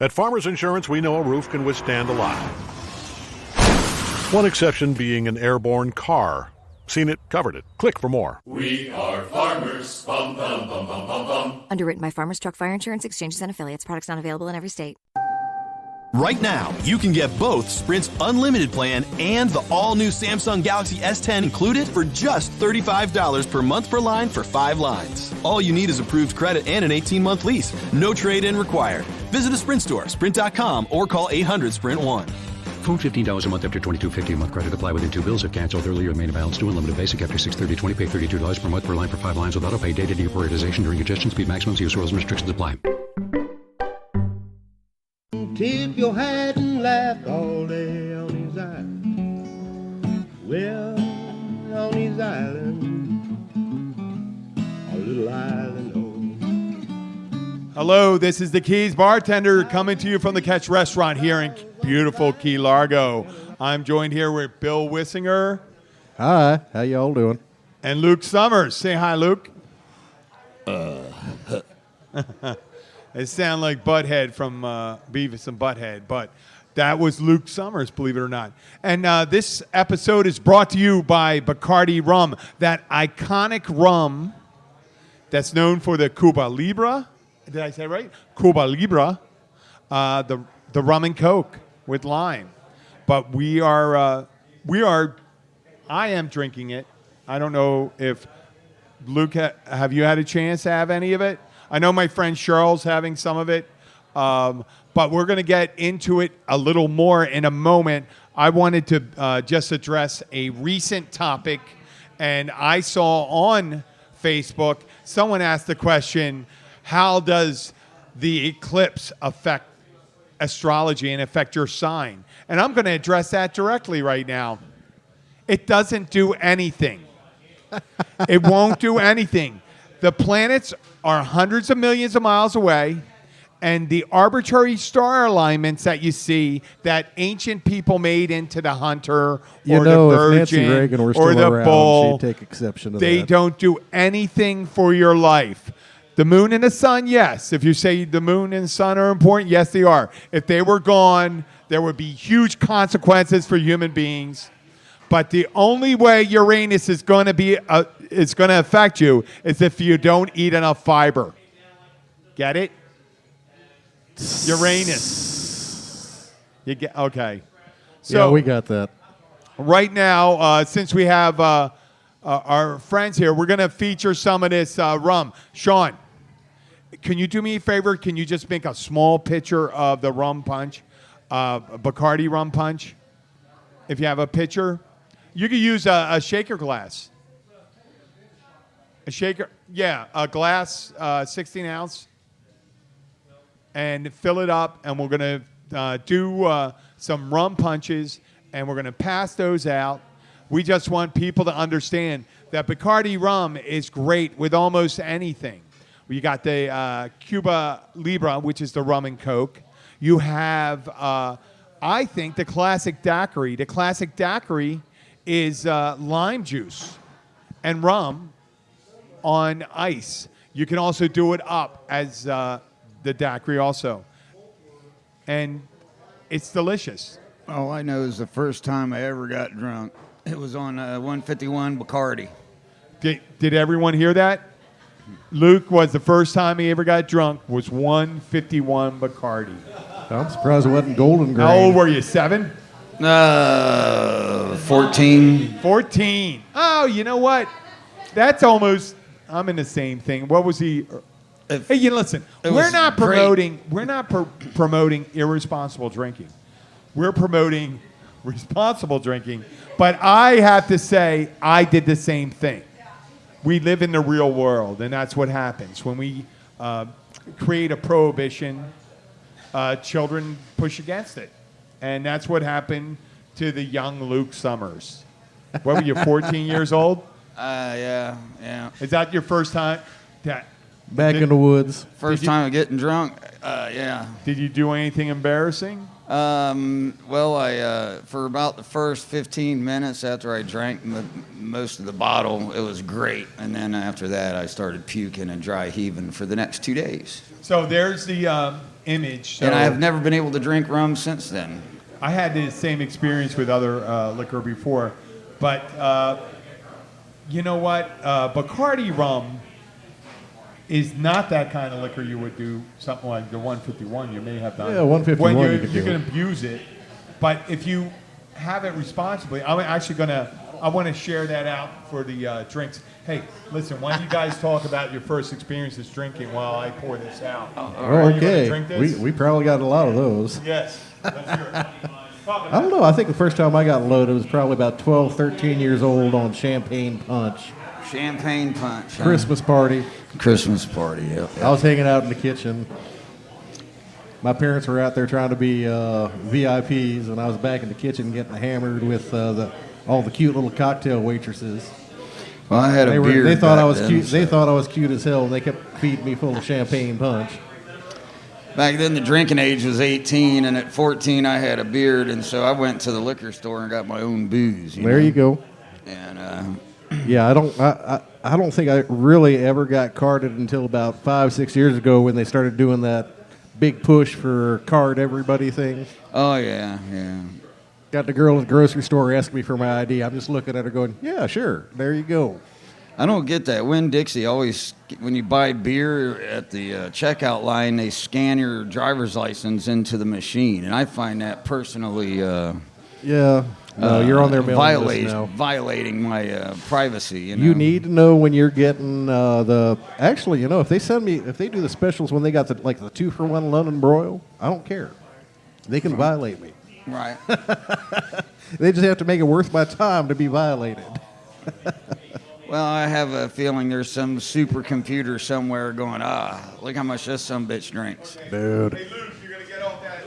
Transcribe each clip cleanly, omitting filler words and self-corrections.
At Farmers Insurance, we know a roof can withstand a lot. One exception being an airborne car. Seen it, covered it. Click for more. We are farmers. Bum, bum, bum, bum, bum, bum. Underwritten by Farmers Truck Fire Insurance Exchanges and Affiliates. Products not available in every state. Right now, you can get both Sprint's unlimited plan and the all-new Samsung Galaxy S10 included for just $35 per month per line for 5 lines. All you need is approved credit and an 18-month lease. No trade-in required. Visit a Sprint store, sprint.com, or call 800-SPRINT-1. Phone $15 a month after $22.50 a month. Credit apply within 2 bills. If canceled earlier, main balance due. Unlimited basic after 6/30/20. Pay $32 per month per line for 5 lines with auto pay. Data deprioritization during congestion. Speed maximums. Use rules and restrictions apply. Tip your hat and laugh all day on his island. Well, on his island, a little island home. Hello, this is the Keys Bartender coming to you from the Catch Restaurant here in beautiful Key Largo. I'm joined here with Bill Wissinger. Hi, how y'all doing? And Luke Summers. Say hi, Luke. It sounds like Butthead from Beavis and Butthead, but that was Luke Summers, believe it or not. And this episode is brought to you by Bacardi rum, that iconic rum that's known for the Cuba Libre. Did I say it right? Cuba Libre, the rum and Coke with lime. But I am drinking it. I don't know if Luke, have you had a chance to have any of it? I know my friend Cheryl's having some of it, but we're going to get into it a little more in a moment. I wanted to just address a recent topic, and I saw on Facebook someone asked the question, how does the eclipse affect astrology and affect your sign? And I'm going to address that directly right now. It doesn't do anything. It won't do anything. The planets are hundreds of millions of miles away, and the arbitrary star alignments that you see that ancient people made into the hunter or the virgin if Nancy Reagan were still or the around, bull, she'd take exception to they that. don't do anything for your life. The moon and the sun, yes. If you say the moon and the sun are important, yes, they are. If they were gone, there would be huge consequences for human beings. But the only way Uranus is going to affect you is if you don't eat enough fiber. Get it? Uranus. You get okay. So yeah, we got that. right now, since we have our friends here, we're going to feature some of this rum. Sean, can you do me a favor? Can you just make a small pitcher of the rum punch, Bacardi rum punch? If you have a pitcher. You could use a shaker glass. A shaker, yeah, a glass, 16 ounce, and fill it up. And we're going to do some rum punches, and we're going to pass those out. We just want people to understand that Bacardi rum is great with almost anything. You got the Cuba Libre, which is the rum and Coke. You have, I think, the classic daiquiri. The classic daiquiri is lime juice and rum on ice. You can also do it up as the daiquiri also. And it's delicious. All I know is the first time I ever got drunk, it was on 151 Bacardi. Did everyone hear that? Luke was the first time he ever got drunk was 151 Bacardi. I'm surprised it wasn't Golden Grain. How old were you, 7? 14. 14. Oh, you know what? That's almost, I'm in the same thing. What was he? Hey, you listen, we're not promoting irresponsible drinking. We're promoting responsible drinking. But I have to say, I did the same thing. We live in the real world, and that's what happens. When we create a prohibition, children push against it. And that's what happened to the young Luke Summers. What were you, 14 years old? Yeah. Is that your first time? Back in the woods. First time of getting drunk? Yeah. Did you do anything embarrassing? Well, I for about the first 15 minutes after I drank most of the bottle, it was great. And then after that, I started puking and dry heaving for the next 2 days. So there's the image. So And I have never been able to drink rum since then. I had the same experience with other liquor before, but you know what? Bacardi rum is not that kind of liquor you would do something like the 151 you may have done. Yeah, 151 When you could you do. can abuse it, but if you have it responsibly, I'm actually I want to share that out for the drinks. Hey, listen, why don't you guys talk about your first experiences drinking while I pour this out? Are you gonna Okay. drink this? We probably got a lot of those. Yes. Let's hear it. Talk I about don't know. I think the first time I got loaded was probably about 12, 13 years old on champagne punch. Champagne punch. huh? Christmas party. Christmas party, yep. I was hanging out in the kitchen. My parents were out there trying to be VIPs, and I was back in the kitchen getting hammered with all the cute little cocktail waitresses. Well, I had a beard. They thought back I was then, cute. so- They thought I was cute as hell, and they kept feeding me full of champagne punch. Back then, the drinking age was 18, and at 14, I had a beard, and so I went to the liquor store and got my own booze. There you go. And Yeah, I don't think I really ever got carded until about 5-6 years ago when they started doing that big push for card everybody thing. oh yeah, yeah. Got the girl at the grocery store asking me for my ID. I'm just looking at her going, yeah, sure. There you go. I don't get that. Winn-Dixie always, when you buy beer at the checkout line, they scan your driver's license into the machine, and I find that personally Yeah. No, you're on their mailing list now. violating my privacy. You need to know when you're getting Actually, if they do the specials when they got the 2-for-1 London broil, I don't care. They can violate me. Right. They just have to make it worth my time to be violated. Well, I have a feeling there's some supercomputer somewhere going, look how much this sumbitch drinks. Dude. Hey, Luke, you're going to get off that.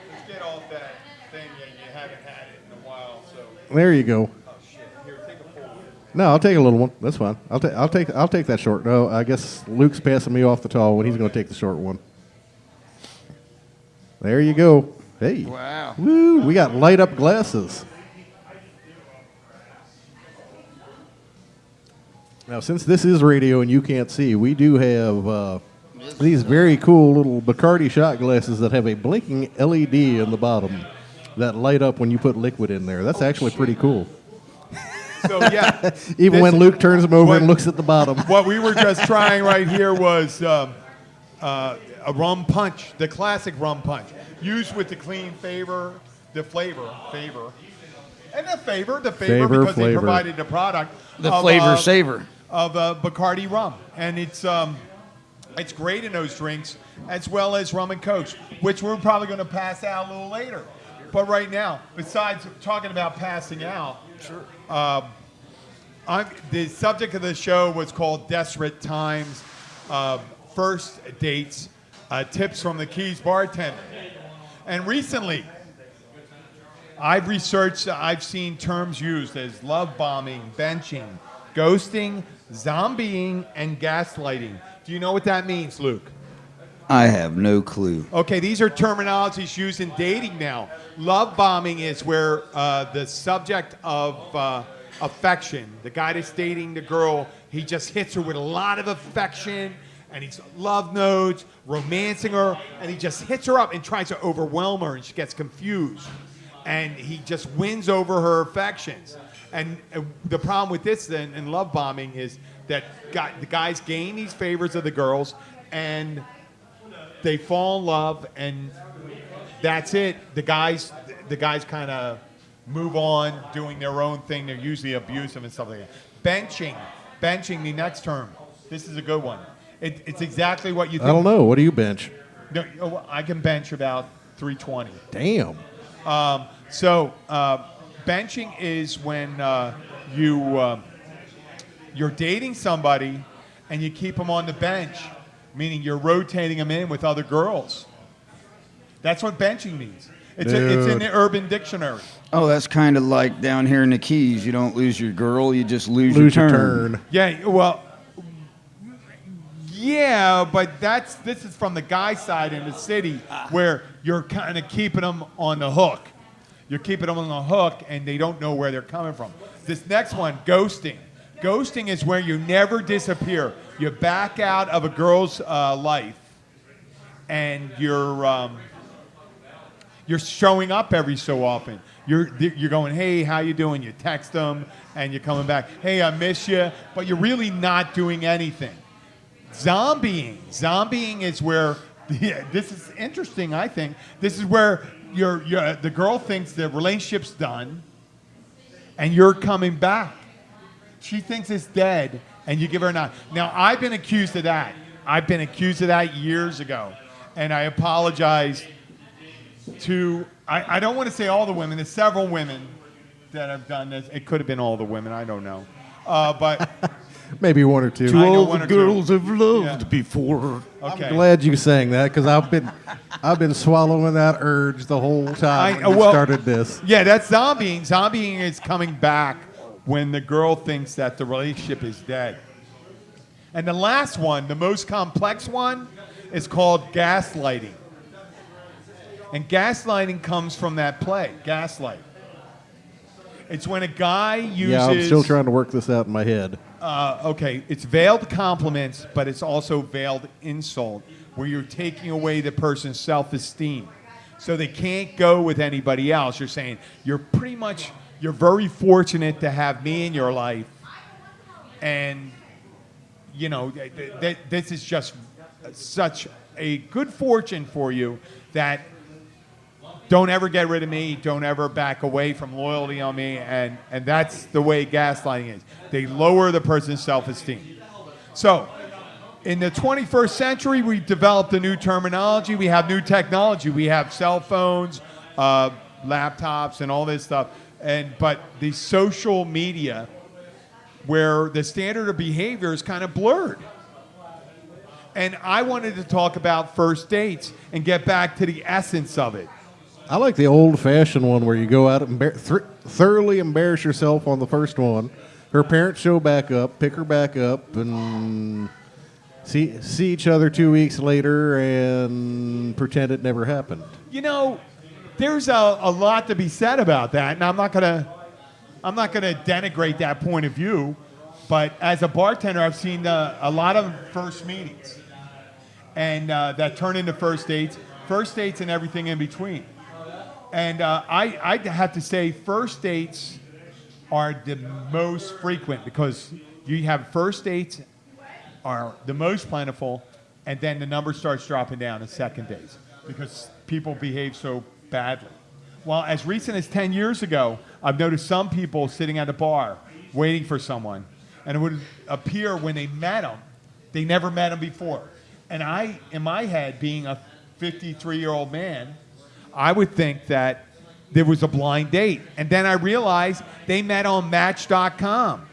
Let's get off that thing that you haven't had it in a while. So. There you go. Oh, shit. Here, take a full one. No, I'll take a little one. That's fine. I'll take that short. No, I guess Luke's passing me off the tall one. He's going to take the short one. There you go. Hey. Wow. Woo, we got light up glasses. Now, since this is radio and you can't see, we do have these very cool little Bacardi shot glasses that have a blinking LED in the bottom that light up when you put liquid in there. That's actually pretty cool. So, yeah. Even when Luke turns them over and looks at the bottom. What we were just trying right here was a rum punch, the classic rum punch, used with the clean flavor, and the favor because they provided the product. The flavor saver. Of Bacardi rum. And it's great in those drinks, as well as rum and cokes, which we're probably going to pass out a little later. But right now, besides talking about passing out, the subject of the show was called Desperate Times, First Dates, Tips from the Keys Bartender. And recently, I've researched, I've seen terms used as love bombing, benching, ghosting, zombieing, and gaslighting. Do you know what that means, Luke? I have no clue. Okay, these are terminologies used in dating now. Love bombing is where the subject of affection, the guy that's dating the girl, he just hits her with a lot of affection, and he's love notes, romancing her, and he just hits her up and tries to overwhelm her, and she gets confused. And he just wins over her affections. And the problem with this then in love bombing is that the guys gain these favors of the girls, and they fall in love, and that's it. The guys kind of move on, doing their own thing. They're usually abusive and stuff like that. Benching, the next term. This is a good one. It's exactly what you think. I don't know. What do you bench? No, I can bench about 320. Damn. Benching is when you're dating somebody and you keep them on the bench, meaning you're rotating them in with other girls. That's what benching means. It's in the Urban Dictionary. Oh, that's kind of like down here in the Keys. You don't lose your girl, you just lose your turn. Yeah, well, yeah, but this is from the guy side in the city where you're kind of keeping them on the hook. You're keeping them on the hook, and they don't know where they're coming from. This next one, ghosting. Ghosting is where you never disappear. You back out of a girl's life, and you're showing up every so often. You're going, hey, how you doing? You text them, and you're coming back, hey, I miss you, but you're really not doing anything. Zombieing is where, this is interesting, I think. This is where the girl thinks the relationship's done, and you're coming back. She thinks it's dead, and you give her a nod. Now, I've been accused of that. I've been accused of that years ago, and I apologize to, I don't want to say all the women. There's several women that have done this. It could have been all the women. I don't know. But maybe one or two. I know one or two. Girls have loved before. Okay. I'm glad you sang that because I've been swallowing that urge the whole time when you started this. Yeah, that's zombieing. Zombieing is coming back when the girl thinks that the relationship is dead. And the last one, the most complex one, is called gaslighting. And gaslighting comes from that play, Gaslight. It's when a guy uses... Yeah, I'm still trying to work this out in my head. Okay, it's veiled compliments, but it's also veiled insult, where you're taking away the person's self-esteem. So they can't go with anybody else. You're saying, you're very fortunate to have me in your life, and, you know, this is just such a good fortune for you that don't ever get rid of me, don't ever back away from loyalty on me, and that's the way gaslighting is. They lower the person's self-esteem. So, in the 21st century, we've developed a new terminology. We have new technology. We have cell phones, laptops, and all this stuff. But the social media, where the standard of behavior is kind of blurred. And I wanted to talk about first dates and get back to the essence of it. I like the old-fashioned one where you go out and thoroughly embarrass yourself on the first one. Her parents show back up, pick her back up, and see each other 2 weeks later and pretend it never happened. You know, there's a lot to be said about that, and I'm not gonna denigrate that point of view. But as a bartender, I've seen a lot of first meetings, and that turn into first dates, and everything in between. And I have to say, first dates are the most frequent because you have first dates are the most plentiful, and then the number starts dropping down in second dates because people behave so badly. Well, as recent as 10 years ago, I've noticed some people sitting at a bar waiting for someone, and it would appear when they met them, they never met them before. And I, in my head, being a 53-year-old man, I would think that there was a blind date. And then I realized they met on Match.com.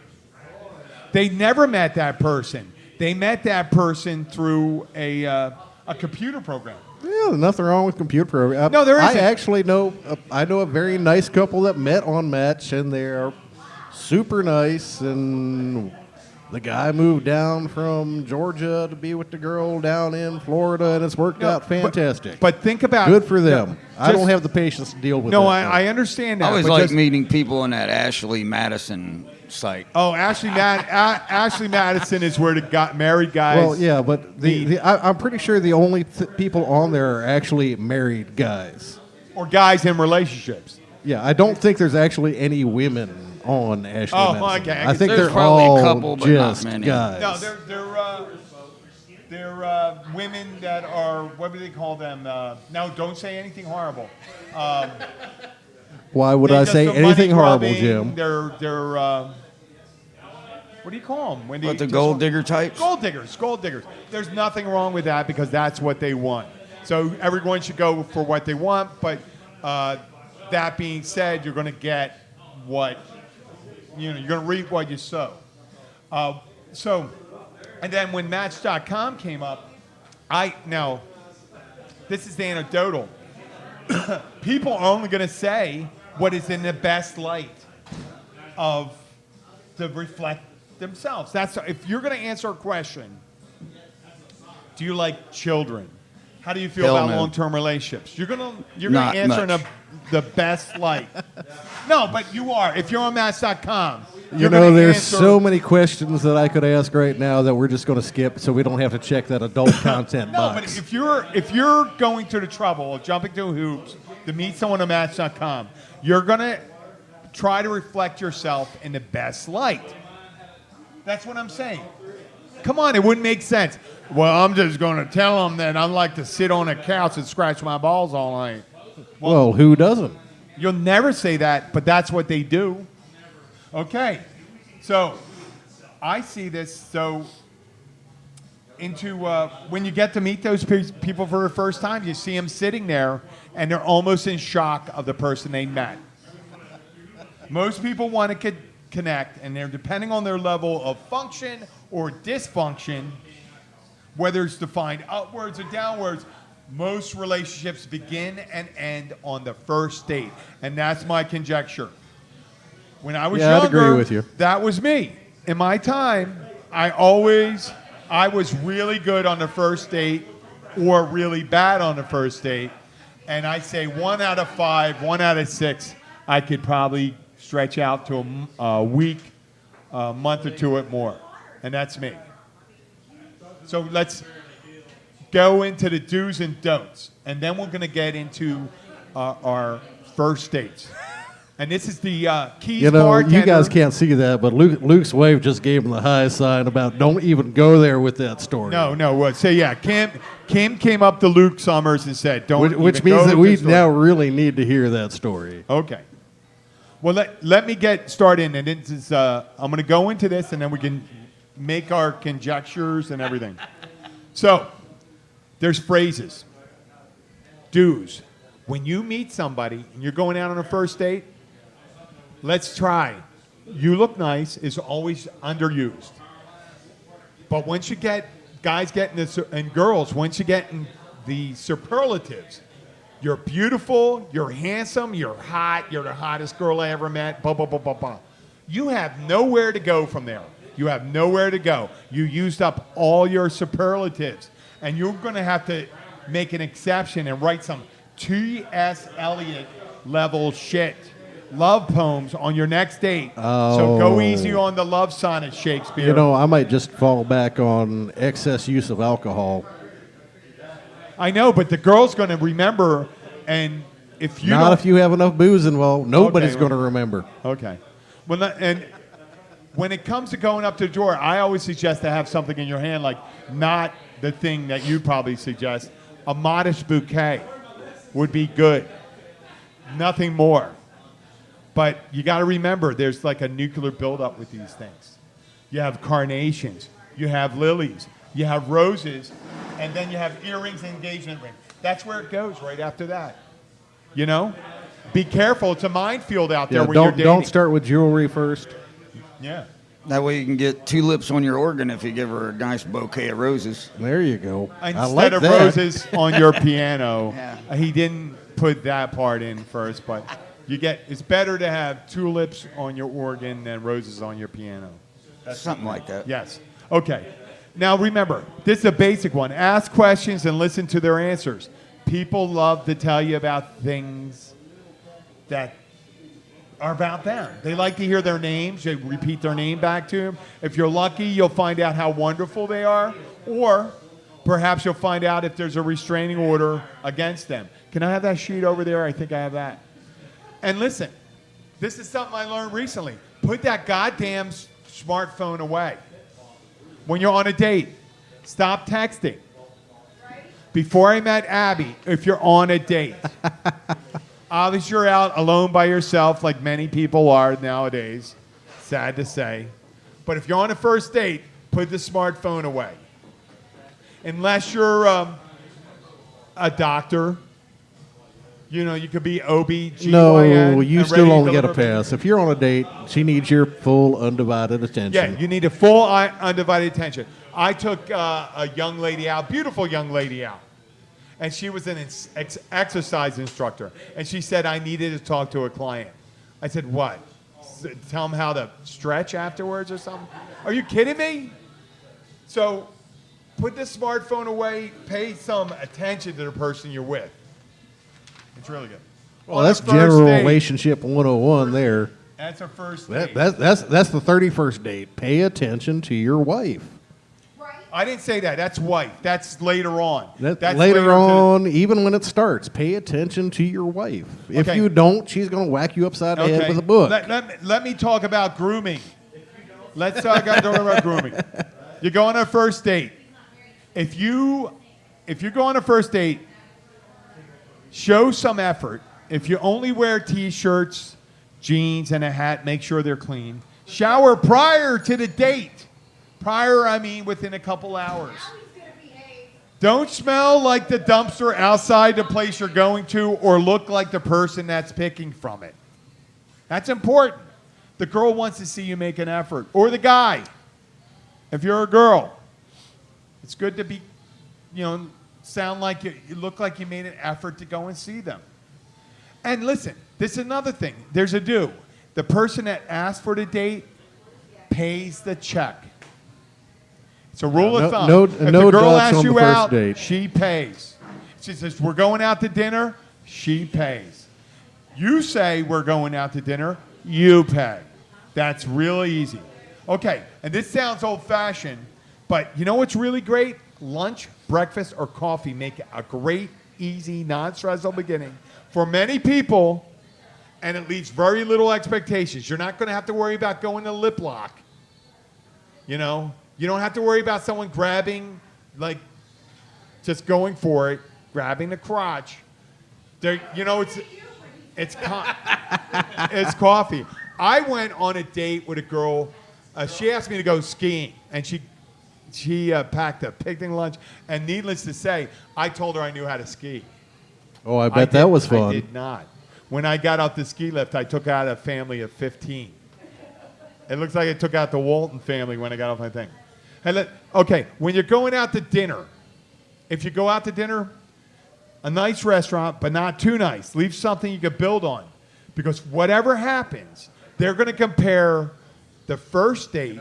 They never met that person. They met that person through a computer program. Yeah, nothing wrong with computer program. No, there isn't. I actually know a very nice couple that met on Match, and they're super nice, and the guy moved down from Georgia to be with the girl down in Florida, and it's worked out fantastic. But think about good for them. Yeah, I don't have the patience to deal with that. No, I understand that. I always but like meeting people on that Ashley Madison site. Oh, Ashley Madison is where the married guys. Well, yeah, but I'm pretty sure the only people on there are actually married guys. Or guys in relationships. Yeah, I don't think there's actually any women on Ashley Madison. Okay. I think There's they're probably all a couple, but just not many. guys. No, they're women that are, what do they call them? No, don't say anything horrible. Why would I say anything horrible, Jim? They're what do you call them? When What, the gold digger types? Gold diggers. There's nothing wrong with that because that's what they want. So everyone should go for what they want, but that being said, you're going to get what, you're going to reap what you sow. And then when Match.com came up, now, this is anecdotal. People are only going to say what is in the best light to reflect themselves. That's if you're going to answer a question, do you like children? How do you feel about long-term relationships? You're going to answer in the best light. No, but you are. If you're on Match.com, You know, there's so many questions that I could ask right now that we're just going to skip, so we don't have to check that adult content No, box. but if you're going to the trouble of jumping through hoops to meet someone on Match.com, you're going to try to reflect yourself in the best light. That's what I'm saying. Come on, it wouldn't make sense. Well, I'm just going to tell them that I like to sit on a couch and scratch my balls all night. Well, who doesn't? You'll never say that, but that's what they do. Okay, so I see this. So when you get to meet those people for the first time, you see them sitting there, and they're almost in shock of the person they met. Most people want to connect, and they're depending on their level of function or dysfunction, whether it's defined upwards or downwards. Most relationships begin and end on the first date, and that's my conjecture. When I was younger, I'd agree with you. That was me. In my time, I was really good on the first date or really bad on the first date. And I say 1 out of 5, 1 out of 6, I could probably stretch out to a week, a month or two at more. And that's me. So let's go into the do's and don'ts. And then we're going to get into our first dates. And this is the Keys Bartender. You guys can't see that, but Luke's wave just gave him the high sign about don't even go there with that story. No. So yeah, Kim came up to Luke Summers and said, "Don't." Which even means go that with we this story. now really need to hear that story. Okay. Well, let me get started, and this is, I'm going to go into this, and then we can make our conjectures and everything. So, there's phrases, do's. When you meet somebody and you're going out on a first date, let's try. You look nice is always underused. But once you get, guys get in this, and girls, once you get in the superlatives, you're beautiful, you're handsome, you're hot, you're the hottest girl I ever met, blah, blah, blah, blah, blah. You have nowhere to go from there. You have nowhere to go. You used up all your superlatives. And you're going to have to make an exception and write some T.S. Eliot level shit, love poems on your next date. Oh. So go easy on the love sonnet, Shakespeare. You know, I might just fall back on excess use of alcohol. I know, but the girl's going to remember, and if you Not if you have enough booze involved. Nobody's going to remember. Okay. Well, and when it comes to going up to the door, I always suggest to have something in your hand, like not the thing that you probably suggest. A modest bouquet would be good. Nothing more. But you got to remember, there's like a nuclear buildup with these things. You have carnations, you have lilies, you have roses, and then you have earrings and engagement ring. That's where it goes right after that. You know? Be careful. It's a minefield out there where you're dating. Don't start with jewelry first. Yeah. That way you can get tulips on your organ if you give her a nice bouquet of roses. There you go. Instead I like of that. roses on your piano. Yeah. He didn't put that part in first, but it's better to have tulips on your organ than roses on your piano. Something like that. Yes. Okay. Now remember, this is a basic one. Ask questions and listen to their answers. People love to tell you about things that are about them. They like to hear their names. They repeat their name back to them. If you're lucky, you'll find out how wonderful they are, or perhaps you'll find out if there's a restraining order against them. Can I have that sheet over there? I think I have that. And listen, this is something I learned recently. Put that goddamn smartphone away. When you're on a date, stop texting. Before I met Abby, if you're on a date, obviously you're out alone by yourself like many people are nowadays, sad to say. But if you're on a first date, put the smartphone away. Unless you're a doctor, you know, you could be OB/GYN. No, you and still ready to only get a deliver. pass. If you're on a date, she needs your full undivided attention. Yeah, you need a full undivided attention. I took a young lady out, beautiful young lady out, and she was an exercise instructor, and she said I needed to talk to a client. I said, what? Tell them how to stretch afterwards or something? Are you kidding me? So put the smartphone away, pay some attention to the person you're with. It's really good. Well, On that's the first general date, relationship 101 there. That's a first date. That's the 31st date. Pay attention to your wife. I didn't say that. That's wife. That's later on. That's later on, even when it starts, pay attention to your wife. If Okay. you don't, she's going to whack you upside the head with a book. Let me talk about grooming. Let's talk about grooming. You go on a first date. If you go on a first date, show some effort. If you only wear T-shirts, jeans, and a hat, make sure they're clean. Shower prior to the date. Prior, I mean within a couple hours. Don't smell like the dumpster outside the place you're going to or look like the person that's picking from it. That's important. The girl wants to see you make an effort. Or the guy. If you're a girl, it's good to be, sound like you look like you made an effort to go and see them. And listen, this is another thing. There's a do. The person that asked for the date pays the check. It's a rule of thumb. No if the girl Dutch asks on you the first out, date. she pays. She says, we're going out to dinner, she pays. You say we're going out to dinner, you pay. That's really easy. Okay, and this sounds old-fashioned, but you know what's really great? Lunch, breakfast, or coffee make a great, easy, non-stressful beginning for many people, and it leaves very little expectations. You're not going to have to worry about going to lip lock. You don't have to worry about someone grabbing, just going for it, grabbing the crotch. It's coffee. I went on a date with a girl. She asked me to go skiing, and she packed a picnic lunch. And needless to say, I told her I knew how to ski. Oh, I bet that was fun. I did not. When I got off the ski lift, I took out a family of 15. It looks like I took out the Walton family when I got off my thing. Okay, when you're going out to dinner, if you go out to dinner, a nice restaurant, but not too nice. Leave something you can build on. Because whatever happens, they're going to compare the first date,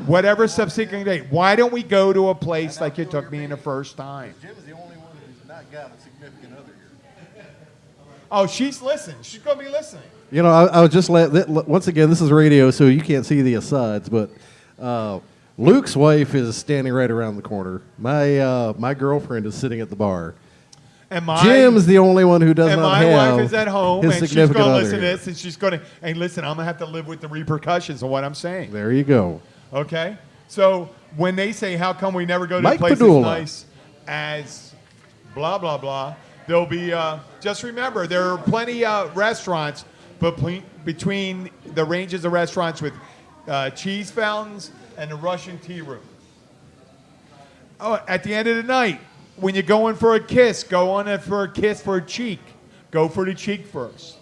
whatever subsequent date. Why don't we go to a place like you took me in the first time? Jim's the only one who's not got a significant other here. Oh, she's listening. She's going to be listening. I was just once again, this is radio, so you can't see the asides, but Luke's wife is standing right around the corner. My girlfriend is sitting at the bar. And Jim's the only one who does not have. And my wife is at home, his and she's going to significant listen to other. this, and she's going to, hey, listen, I'm going to have to live with the repercussions of what I'm saying. There you go. Okay? So when they say, how come we never go to Mike a place Padula. as nice as blah, blah, blah, there'll be, just remember, there are plenty of restaurants between the ranges of restaurants with cheese fountains and the Russian tea room. Oh, at the end of the night, when you're going for a kiss, go on for a kiss for a cheek. Go for the cheek first.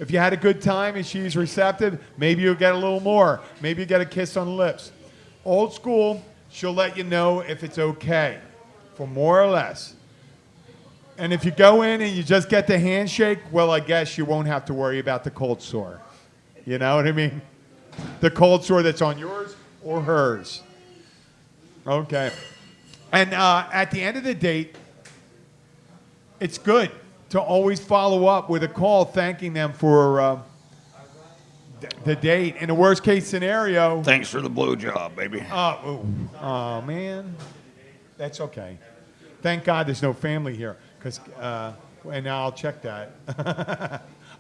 If you had a good time and she's receptive, maybe you'll get a little more. Maybe you get a kiss on the lips. Old school, she'll let you know if it's okay, for more or less. And if you go in and you just get the handshake, well, I guess you won't have to worry about the cold sore. You know what I mean? The cold sore that's on yours or hers. Okay. And at the end of the date, it's good to always follow up with a call thanking them for the date. In the worst case scenario, Thanks for the blowjob, baby. oh man, that's okay. Thank God there's no family here, because and now I'll check that.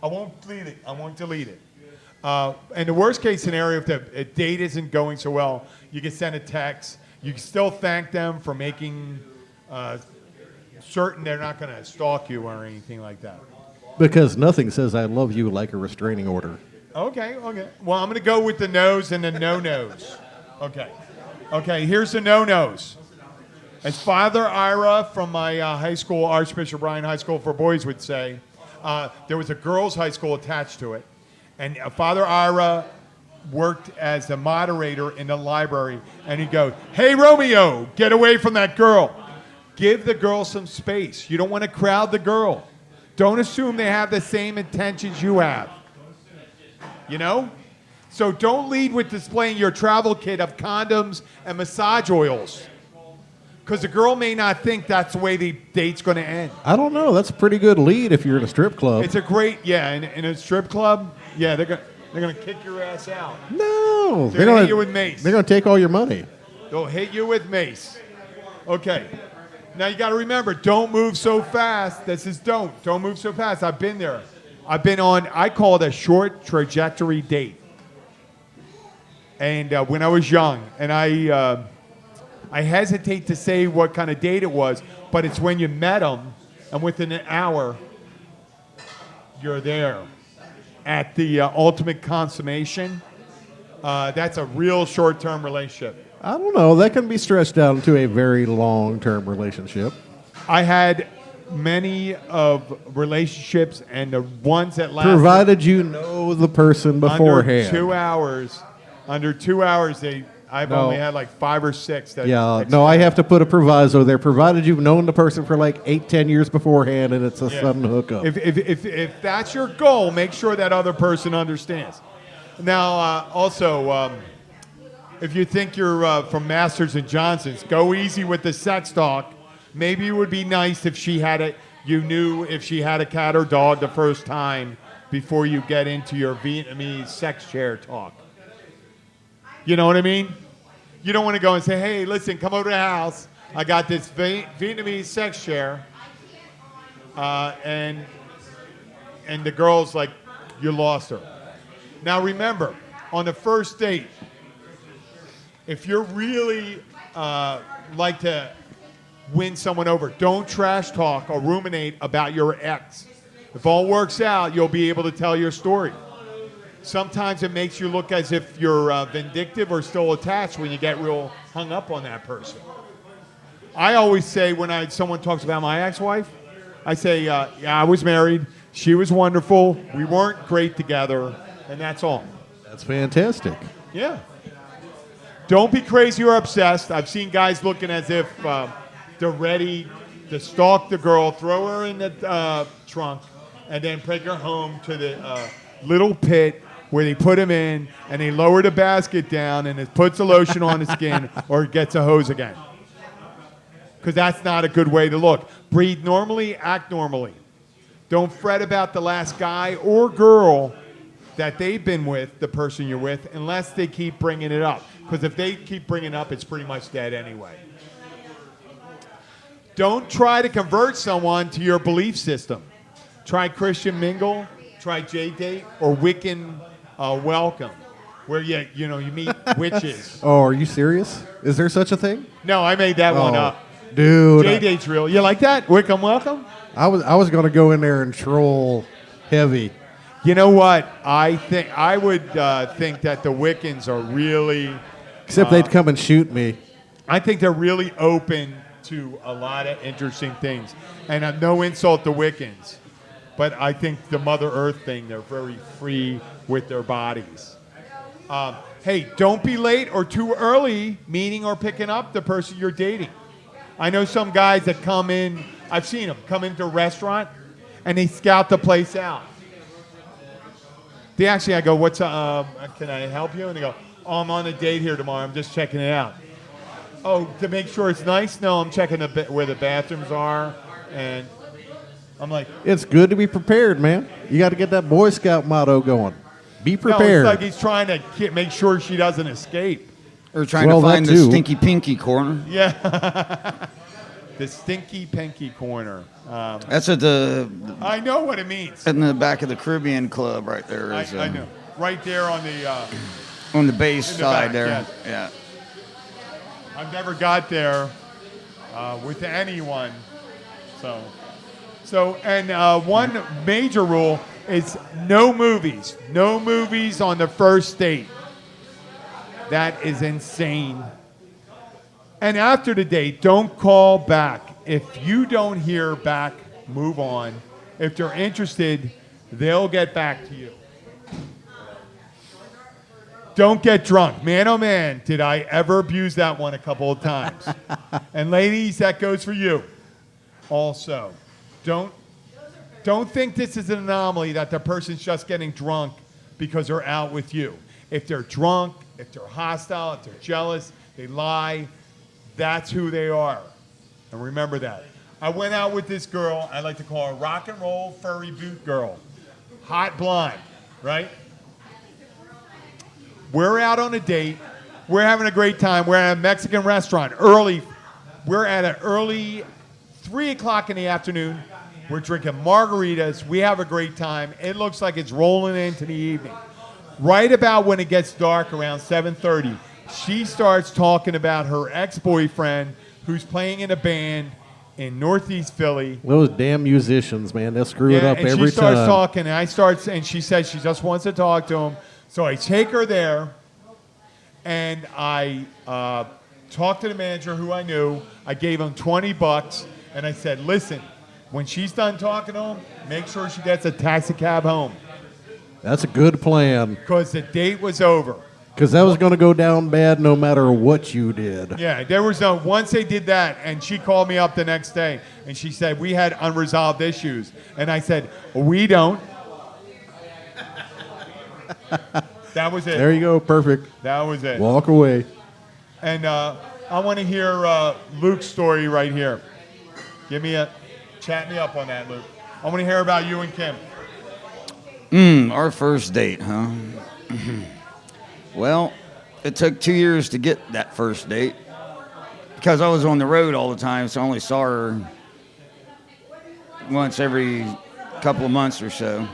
I won't delete it. I won't delete it. In the worst case scenario, if the date isn't going so well, you can send a text. You can still thank them for making certain they're not going to stalk you or anything like that. Because nothing says I love you like a restraining order. Okay. Well, I'm going to go with the no's and the no-nos. Okay, here's the no-nos. As Father Ira from my high school, Archbishop Ryan High School for Boys would say, there was a girls' high school attached to it. And Father Ira worked as a moderator in the library. And he'd go, hey, Romeo, get away from that girl. Give the girl some space. You don't want to crowd the girl. Don't assume they have the same intentions you have. You know? So don't lead with displaying your travel kit of condoms and massage oils. Because the girl may not think that's the way the date's going to end. I don't know. That's a pretty good lead if you're in a strip club. It's a great, in a strip club, they're They're going to kick your ass out. No. They're going to hit you with mace. They're going to take all your money. They'll hit you with mace. Okay. Now you got to remember, don't move so fast. This is don't. Don't move so fast. I've been there. I've been on, I call it a short trajectory date. And when I was young, and I hesitate to say what kind of date it was, but it's when you met them, and within an hour, you're there at the ultimate consummation. That's a real short-term relationship. I don't know. That can be stretched out into a very long-term relationship. I had many of relationships, and the ones that lasted Provided you know the person beforehand. Under 2 hours, I've only had like 5 or 6. That I have to put a proviso there. Provided you've known the person for like 8-10 years beforehand, and it's a sudden hookup. If that's your goal, make sure that other person understands. Now, also, if you think you're from Masters and Johnson's, go easy with the sex talk. Maybe it would be nice if you knew if she had a cat or dog the first time before you get into your Vietnamese sex chair talk. You know what I mean? You don't want to go and say, hey, listen, come over to the house. I got this Vietnamese sex chair. And the girl's like, you lost her. Now remember, on the first date, if you're really like to win someone over, don't trash talk or ruminate about your ex. If all works out, you'll be able to tell your story. Sometimes it makes you look as if you're vindictive or still attached when you get real hung up on that person. I always say when someone talks about my ex-wife, I say, yeah, I was married. She was wonderful. We weren't great together, and that's all. That's fantastic. Yeah. Don't be crazy or obsessed. I've seen guys looking as if they're ready to stalk the girl, throw her in the trunk, and then take her home to the little pit where they put him in, and they lower the basket down, and it puts a lotion on the skin, or it gets a hose again. Because that's not a good way to look. Breathe normally, act normally. Don't fret about the last guy or girl that they've been with, the person you're with, unless they keep bringing it up. Because if they keep bringing it up, it's pretty much dead anyway. Don't try to convert someone to your belief system. Try Christian Mingle, try J-Date, or Wiccan Welcome, where you meet witches. Oh, are you serious? Is there such a thing? No, I made that one up. Dude. J-Date's real. You like that? Wiccan Welcome? I was going to go in there and troll heavy. You know what? I would think that the Wiccans are really... Except they'd come and shoot me. I think they're really open to a lot of interesting things. And no insult to Wiccans, but I think the Mother Earth thing, they're very free with their bodies. Hey, don't be late or too early meeting or picking up the person you're dating. I know some guys that come in, I've seen them, come into a restaurant, and they scout the place out. I go, can I help you? And they go, oh, I'm on a date here tomorrow. I'm just checking it out. Oh, to make sure it's nice? No, I'm checking where the bathrooms are. And I'm like... It's good to be prepared, man. You got to get that Boy Scout motto going. Be prepared. No, it's like he's trying to make sure she doesn't escape. Or trying to find the stinky pinky corner. Yeah. The stinky pinky corner. That's at the... I know what it means. In the back of the Caribbean Club right there. I know. Right there on the... on the base side there. Yes. Yeah. I've never got there with anyone. And one major rule is no movies. No movies on the first date. That is insane. And after the date, don't call back. If you don't hear back, move on. If they're interested, they'll get back to you. Don't get drunk. Man, oh man, did I ever abuse that one a couple of times. And ladies, that goes for you also. Don't think this is an anomaly that the person's just getting drunk because they're out with you. If they're drunk, if they're hostile, if they're jealous, they lie, that's who they are. And remember that. I went out with this girl, I like to call her rock and roll furry boot girl. Hot blonde, right? We're out on a date. We're having a great time. We're at a Mexican restaurant early. We're at an early 3 o'clock in the afternoon. We're drinking margaritas. We have a great time. It looks like it's rolling into the evening. Right about when it gets dark, around 7:30, she starts talking about her ex-boyfriend who's playing in a band in Northeast Philly. Those damn musicians, man, they'll screw it up every time. And she starts talking, and she says she just wants to talk to him. So I take her there, and I talked to the manager who I knew. I gave him $20, and I said, listen, when she's done talking to him, make sure she gets a taxi cab home. That's a good plan. Because the date was over. Because that was going to go down bad no matter what you did. Yeah, there was no, once they did that, and she called me up the next day, and she said, we had unresolved issues. And I said, we don't. That was it. There you go, perfect. That was it. Walk away. And I want to hear Luke's story right here. Chat me up on that, Luke. I want to hear about you and Kim. Our first date, huh? Well, it took 2 years to get that first date because I was on the road all the time, so I only saw her once every couple of months or so.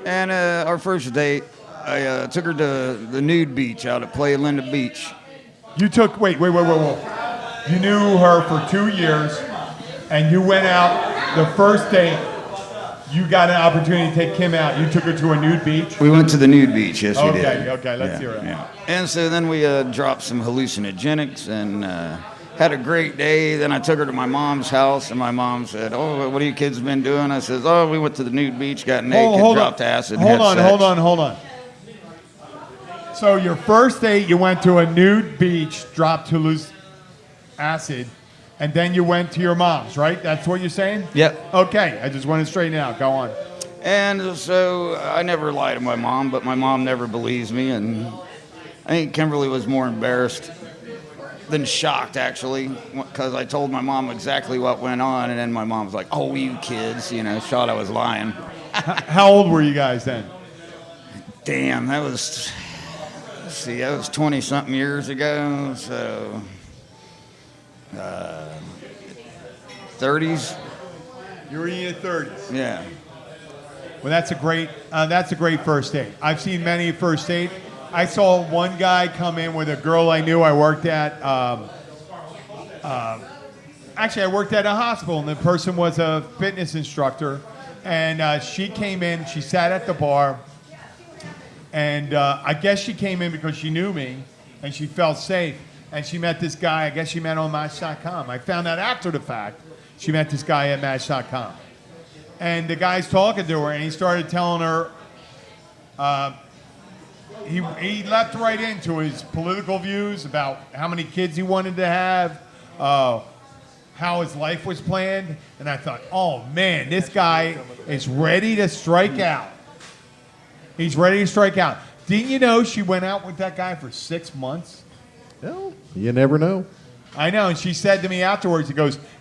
And our first date, I took her to the nude beach out at Playa Linda Beach. You took, wait. You knew her for 2 years, and you went out the first date. You got an opportunity to take Kim out. You took her to a nude beach? We went to the nude beach, yes, we did. Okay, let's hear it. Yeah. And so then we dropped some hallucinogenics and had a great day. Then I took her to my mom's house, and my mom said, oh, what have you kids been doing? I said, oh, we went to the nude beach, got naked, dropped acid, Hold had sex. on. So your first date, you went to a nude beach, dropped acid, and then you went to your mom's, right? That's what you're saying? Yep. Okay, I just want to straighten it out. Go on. And so I never lied to my mom, but my mom never believes me, and I think Kimberly was more embarrassed than shocked, actually, because I told my mom exactly what went on, and then my mom's like, oh, you kids, thought I was lying. How old were you guys then? Damn, that was 20-something years ago, so 30s. You were in your 30s. Yeah. Well, that's a great first date. I've seen many first dates. I saw one guy come in with a girl I knew I worked at. Actually, I worked at a hospital, and the person was a fitness instructor. And she came in. She sat at the bar. And I guess she came in because she knew me, and she felt safe. And she met this guy. I guess she met on Match.com. I found out after the fact. She met this guy at Match.com. And the guy's talking to her, and he started telling her, he leapt right into his political views about how many kids he wanted to have, how his life was planned. And I thought, oh, man, this guy is ready to strike out. He's ready to strike out. Didn't you know she went out with that guy for 6 months? Well, you never know. I know, and she said to me afterwards,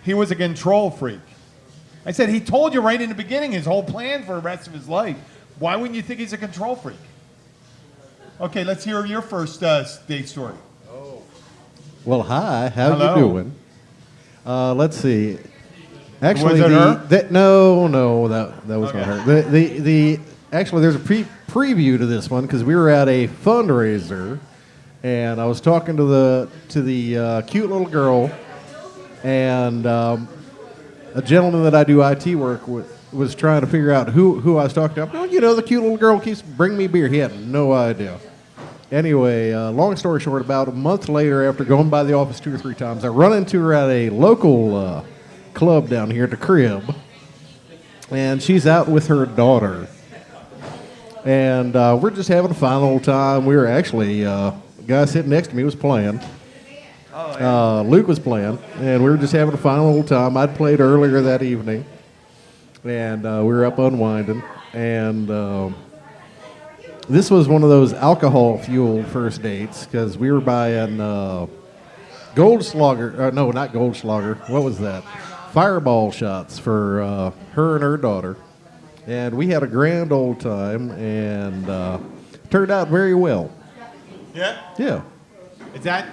he was a control freak. I said, he told you right in the beginning his whole plan for the rest of his life. Why wouldn't you think he's a control freak? Okay, let's hear your first date story. Well, hi, how Hello. you doing? Let's see. Actually, Was it her? that was not her. Actually, there's a preview to this one because we were at a fundraiser, and I was talking to the cute little girl, and a gentleman that I do IT work with was trying to figure out who I was talking to. Oh, the cute little girl keeps bringing me beer. He had no idea. Anyway, long story short, about a month later, after going by the office 2 or 3 times, I run into her at a local club down here at the Crib, and she's out with her daughter. And we're just having a fine old time. We were actually, the guy sitting next to me was playing. Oh, yeah. Luke was playing, and we were just having a fine old time. I'd played earlier that evening, and we were up unwinding. And this was one of those alcohol-fueled first dates because we were buying Goldschlager. No, not Goldschlager. What was that? Fireball shots for her and her daughter. And we had a grand old time, and turned out very well. Yeah? Yeah. Is that...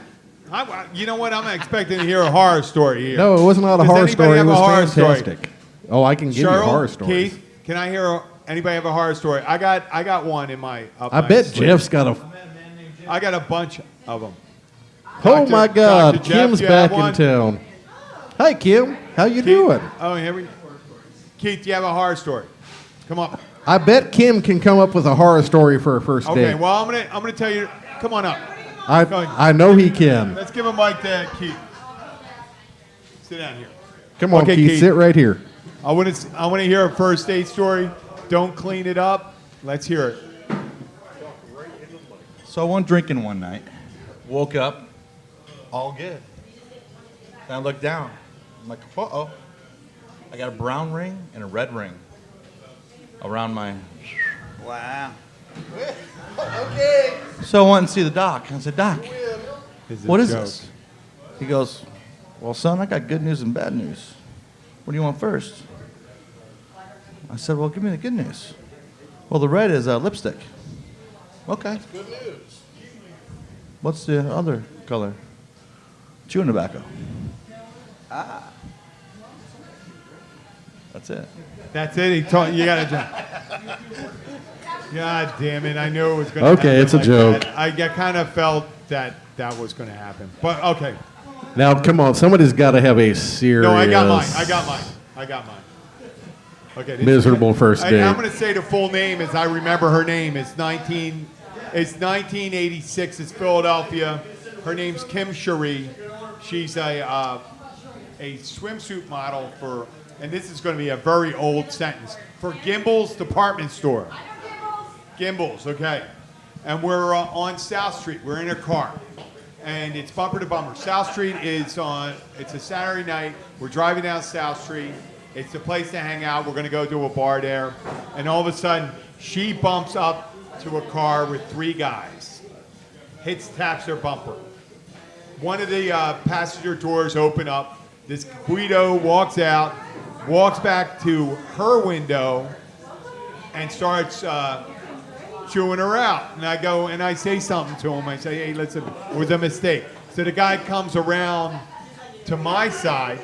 you know what? I'm expecting to hear a horror story here. No, it was not a Does horror anybody story. It have a was horror story? fantastic. Oh, I can give you Cheryl, horror stories. Keith, can I hear anybody have a horror story? I got one in my. I bet Jeff's got a. I got a bunch of them. Oh my God, Dr. Jeff, Kim's you have back in one? town. Hi, Kim. How you doing? Oh, here we. Keith, do you have a horror story? Come on. I bet Kim can come up with a horror story for her first Okay, date. well I'm gonna tell you. Come on up. I know he can. Let's give a mic to Keith. Sit down here. Come on, Okay, Keith, sit right here. I want to hear a first date story. Don't clean it up. Let's hear it. So I went drinking one night. Woke up, all good. Then I looked down. I'm like, uh-oh. I got a brown ring and a red ring around my... Wow. Okay. So I went and see the doc. I said, Doc, what is this? He goes, well, son, I got good news and bad news. What do you want first? I said, well, give me the good news. Well, the red is lipstick. Okay. Good news. What's the other color? Chewing tobacco. Ah. That's it. That's it. He told you got to. God damn it! I knew it was going to. Okay, happen it's a like joke. that. I kind of felt that was going to happen, but okay. Now, come on. Somebody's got to have a serious. No, I got mine. Okay. this- Miserable first date. I'm going to say the full name as I remember her name. It's 1986. It's Philadelphia. Her name's Kim Cherie. She's a swimsuit model for, and this is going to be a very old sentence, for Gimbel's department store. Gimbel's, okay. And we're on South Street. We're in a car. And it's bumper to bumper. South Street it's a Saturday night. We're driving down South Street. It's the place to hang out. We're going to go to a bar there. And all of a sudden, she bumps up to a car with three guys. Taps their bumper. One of the passenger doors open up. This Guido walks out, walks back to her window, and starts chewing her out. And I go and I say something to him. I say, hey, listen, it was a mistake. So the guy comes around to my side,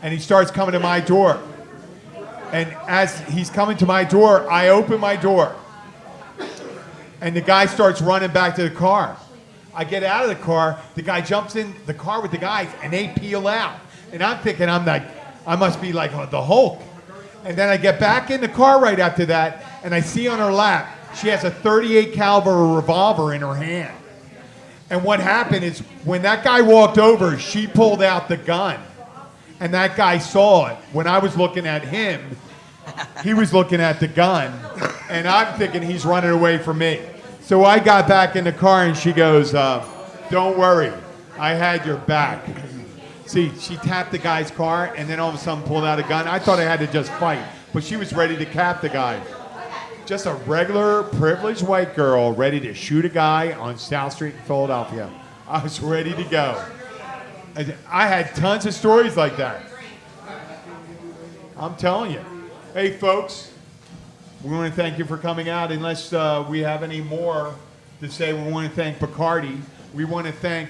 and he starts coming to my door. And as he's coming to my door, I open my door. And the guy starts running back to the car. I get out of the car, the guy jumps in the car with the guys, and they peel out. And I'm thinking, I must be like the Hulk. And then I get back in the car right after that, and I see on her lap, she has a .38 caliber revolver in her hand. And what happened is, when that guy walked over, she pulled out the gun. And that guy saw it. When I was looking at him, he was looking at the gun. And I'm thinking he's running away from me. So I got back in the car, and she goes, don't worry, I had your back. See, she tapped the guy's car, and then all of a sudden pulled out a gun. I thought I had to just fight, but she was ready to cap the guy. Just a regular, privileged white girl ready to shoot a guy on South Street in Philadelphia. I was ready to go. I had tons of stories like that. I'm telling you. Hey, folks, we want to thank you for coming out. Unless we have any more to say, we want to thank Bacardi. We want to thank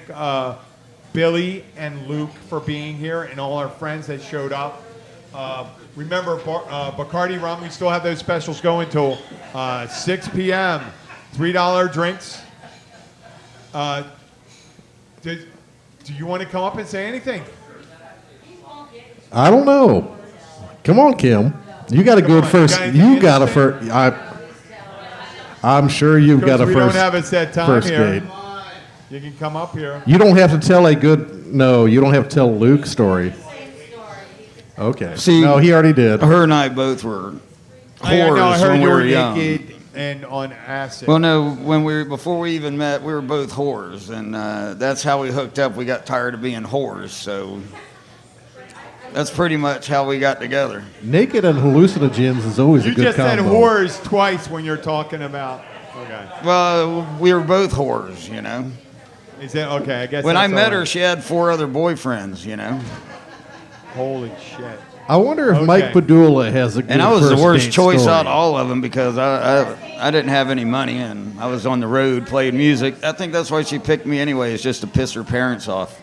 Billy and Luke for being here, and all our friends that showed up. Remember, Bacardi rum, we still have those specials going till 6 p.m. $3 drinks. Do you want to come up and say anything? I don't know. Come on, Kim. You got a good first. You got a first. I'm sure you've got a first. We don't have a set time first here. date. You can come up here. You don't have to tell a good. No, you don't have to tell Luke's story. Okay. See, no, he already did. Her and I both were I whores heard when you we were were young. naked and on acid. Well, no, before we even met, we were both whores, and that's how we hooked up. We got tired of being whores, so that's pretty much how we got together. Naked and hallucinogens is always you a good just combo. said whores twice when you're talking about. Okay. Well, we were both whores, you know. Is that okay? I guess When I that's met all her, right. she had 4 other boyfriends, you know. Holy shit. I wonder if Mike Padula has a good And I was the first worst date choice story. out of all of them because I didn't have any money and I was on the road playing music. I think that's why she picked me anyway, is just to piss her parents off.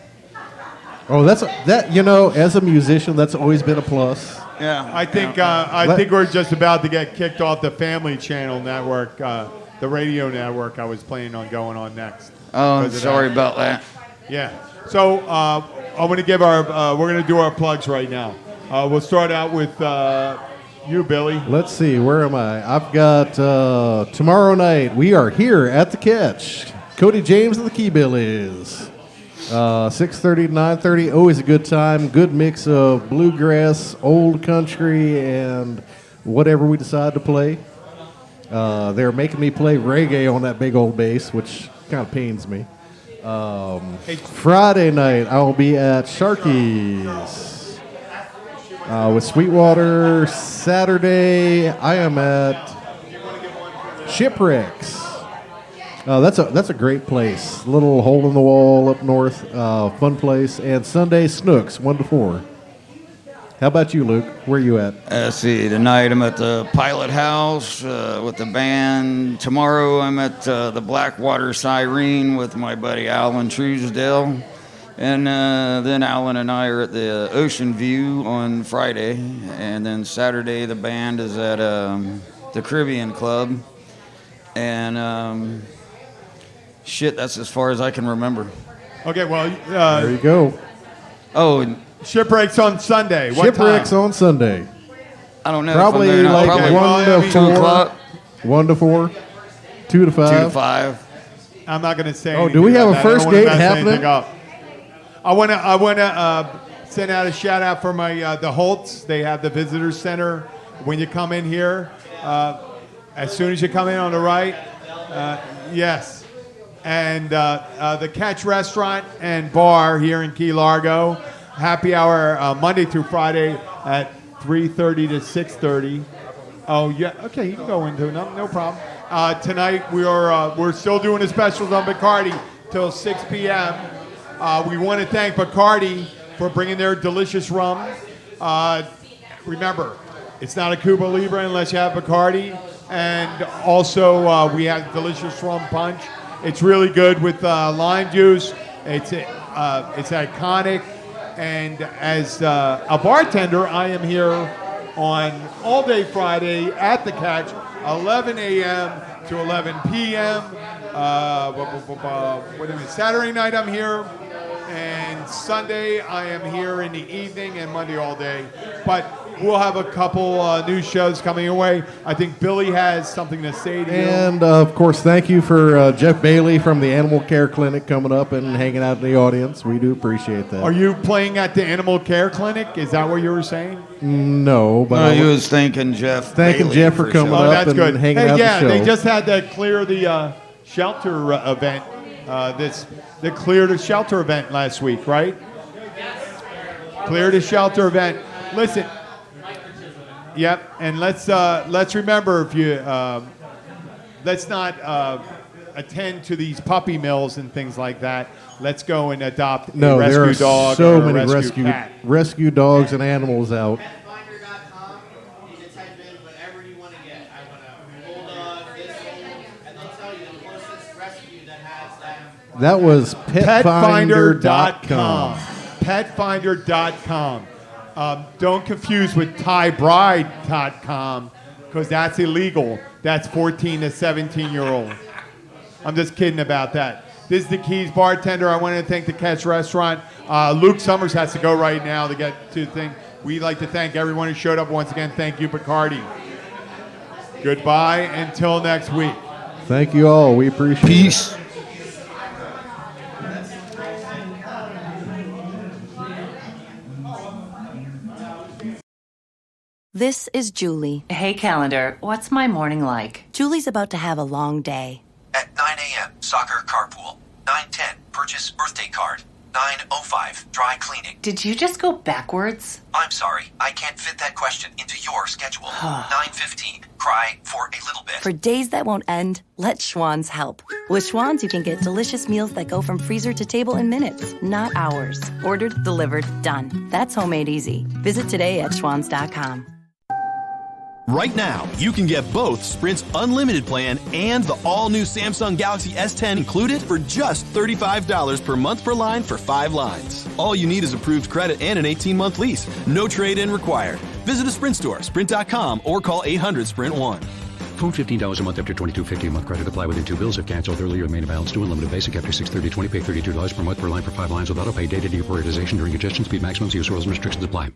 Oh, as a musician, that's always been a plus. Yeah. I think we're just about to get kicked off the Family Channel network, the radio network I was planning on going on next. Oh, I'm sorry about that. Yeah. So I'm going to give we're going to do our plugs right now. We'll start out with you, Billy. Let's see, where am I? I've got tomorrow night. We are here at the Catch. Cody James and the Keybillies. 6:30 to 9:30. Always a good time. Good mix of bluegrass, old country, and whatever we decide to play. They're making me play reggae on that big old bass, which kind of pains me. Friday night, I will be at Sharky's. With Sweetwater. Saturday, I am at Shipwrecks. That's a great place. Little hole in the wall up north, fun place. And Sunday, Snooks, 1 to 4. How about you, Luke? Where are you at? Let's see. Tonight I'm at the Pilot House with the band. Tomorrow I'm at the Blackwater Siren with my buddy Alan Truesdale. And then Alan and I are at the Ocean View on Friday. And then Saturday the band is at the Caribbean Club. And that's as far as I can remember. Okay, well... there you go. Oh, Shipwrecks on Sunday. What Shipwrecks time? on Sunday. I don't know. Probably if I'm there now. like Probably 1 to 2 4. o'clock. 1 to 4. 2 to 5. 2 to 5. I'm not going to say. Oh, do we have a first date happening? I want to send out a shout out for my the Holtz. They have the visitor center. When you come in here, as soon as you come in on the right, yes, and the Catch Restaurant and Bar here in Key Largo. Happy hour Monday through Friday at 3:30 to 6:30. Oh yeah, okay, you can go into it. No problem. Tonight we're still doing the specials on Bacardi till 6 p.m. We want to thank Bacardi for bringing their delicious rum. Remember, it's not a Cuba Libre unless you have Bacardi. And also, we have delicious rum punch. It's really good with lime juice. It's iconic. And as a bartender, I am here on all day Friday at the Catch, 11 a.m. to 11 p.m. Saturday night I'm here, and Sunday I am here in the evening, and Monday all day. But we'll have a couple new shows coming your way. I think Billy has something to say to you. And, of course, thank you for Jeff Bailey from the Animal Care Clinic coming up and hanging out in the audience. We do appreciate that. Are you playing at the Animal Care Clinic? Is that what you were saying? No, but he was thanking Jeff. Thanking Bailey Jeff for coming up that's and good. hanging out Yeah, the show. they just had to clear the shelter event. They cleared a shelter event last week, right? Cleared a shelter event. Listen. Yep, and let's remember if you let's not attend to these puppy mills and things like that. Let's go and adopt a there rescue are dog so or a many rescue rescue dogs and animals out. Petfinder.com. You just type in whatever you want to get. I want a bulldog, this one, and they'll tell you the closest rescue that has that. That was Petfinder.com. Petfinder.com. Don't confuse with ThaiBride.com because that's illegal. That's 14 to 17-year-old. I'm just kidding about that. This is the Keys Bartender. I want to thank the Catch Restaurant. Luke Summers has to go right now to get to the thing. We'd like to thank everyone who showed up once again. Thank you, Bacardi. Goodbye until next week. Thank you all. We appreciate Peace. it. This is Julie. Hey, calendar. What's my morning like? Julie's about to have a long day. At 9 a.m., soccer carpool. 9:10, purchase birthday card. 9:05, dry cleaning. Did you just go backwards? I'm sorry, I can't fit that question into your schedule. 9:15, cry for a little bit. For days that won't end, let Schwann's help. With Schwann's, you can get delicious meals that go from freezer to table in minutes, not hours. Ordered, delivered, done. That's homemade easy. Visit today at schwanns.com. Right now, you can get both Sprint's unlimited plan and the all-new Samsung Galaxy S10 included for just $35 per month per line for 5 lines. All you need is approved credit and an 18-month lease. No trade-in required. Visit a Sprint store, sprint.com, or call 800-SPRINT-1. Phone $15 a month after $22.50 a month. Credit apply within 2 bills. If canceled earlier, main balance due. Unlimited basic after 6/30/20. Pay $32 per month per line for 5 lines with auto pay. Data deprioritization during congestion. Speed maximums. Use rules and restrictions apply.